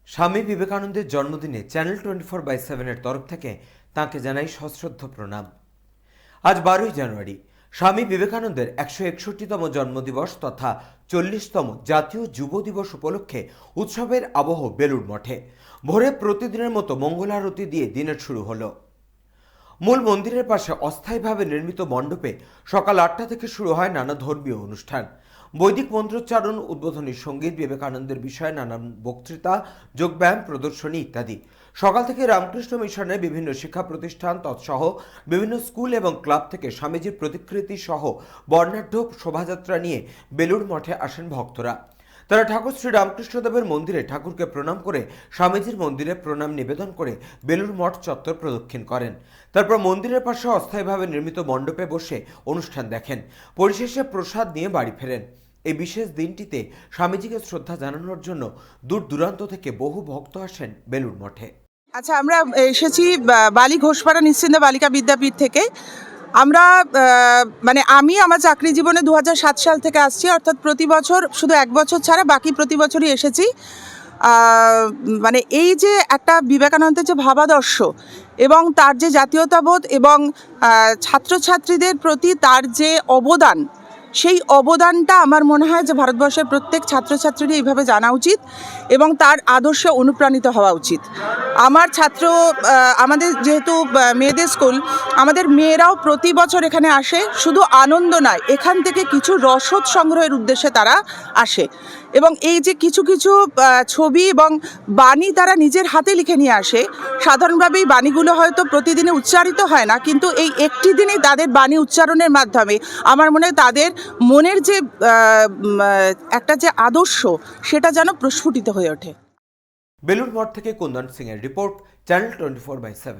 স্বামী বিবেকানন্দের জন্মদিনে চ্যানেল 24/7 এর তরফ থেকে তাঁকে জানাই সশ্রদ্ধ প্রণাম। আজ 12ই জানুয়ারি স্বামী বিবেকানন্দের 161তম জন্মদিবস তথা 40তম জাতীয় যুব দিবস উপলক্ষে উৎসবের আবহ বেলুড় মঠে। ভোরে প্রতিদিনের মতো মঙ্গল আরতি দিয়ে দিনের শুরু হলো। মূল মন্দিরের পাশে অস্থায়ীভাবে নির্মিত মণ্ডপে সকাল 8টা থেকে শুরু হয় নানা ধর্মীয় অনুষ্ঠান। বৈদিক মন্ত্রোচ্চারণ, উদ্বোধনী সঙ্গীত, বিবেকানন্দের বিষয়ে নানান বক্তৃতা, যোগব্যায়াম, প্রদর্শনী ইত্যাদি। সকাল থেকে রামকৃষ্ণ মিশনের বিভিন্ন শিক্ষা প্রতিষ্ঠান তৎসহ বিভিন্ন স্কুল এবং ক্লাব থেকে স্বামীজির প্রতিকৃতি সহ বর্ণাঢ্য শোভাযাত্রা নিয়ে বেলুড় মঠে আসেন ভক্তরা। তারা ঠাকুর শ্রী রামকৃষ্ণদেবের মন্দিরে ঠাকুরকে প্রণাম করে স্বামীজির মন্দিরে প্রণাম নিবেদন করে বেলুড় মঠ চত্বর প্রদক্ষিণ করেন। তারপর মন্দিরের পাশে অস্থায়ীভাবে নির্মিত মণ্ডপে বসে অনুষ্ঠান দেখেন। পরিশেষে প্রসাদ নিয়ে বাড়ি ফেরেন। এই বিশেষ দিনটিতে স্বামীজিকে শ্রদ্ধা জানানোর জন্য দূর দূরান্ত থেকে বহু ভক্ত আসেন বেলুড় মঠে। আচ্ছা, আমরা এসেছি বালি ঘোষপাড়া নিশ্চিন্ত বালিকা বিদ্যাপীঠ থেকে। আমরা আমি আমার চাকরি জীবনে 2007 সাল থেকে আসছি, অর্থাৎ প্রতি বছর, শুধু এক বছর ছাড়া বাকি প্রতি বছরই এসেছি। এই যে একটা বিবেকানন্দের যে ভাবাদর্শ এবং তার যে জাতীয়তাবোধ এবং ছাত্রছাত্রীদের প্রতি তার যে অবদান, সেই অবদানটা আমার মনে হয় যে ভারতবর্ষের প্রত্যেক ছাত্রছাত্রীরই এইভাবে জানা উচিত এবং তার আদর্শে অনুপ্রাণিত হওয়া উচিত। আমাদের যেহেতু মেয়েদের স্কুল, আমাদের মেয়েরাও প্রতি বছর এখানে আসে। শুধু আনন্দ নয়, এখান থেকে কিছু রসদ সংগ্রহের উদ্দেশ্যে তারা আসে এবং এই যে কিছু কিছু ছবি এবং বাণী তারা নিজের হাতে লিখে নিয়ে আসে। সাধারণভাবে এই বাণীগুলো হয়তো প্রতিদিনে উচ্চারিত হয় না, কিন্তু এই একটি দিনেই তাদের বাণী উচ্চারণের মাধ্যমে আমার মনে হয় তাদের মনের যে একটা যে আদর্শ, সেটা যেন প্রস্ফুটিত হয়ে ওঠে। বেলুড় মঠ থেকে কুন্দন সিং এর রিপোর্ট, চ্যানেল 24/7।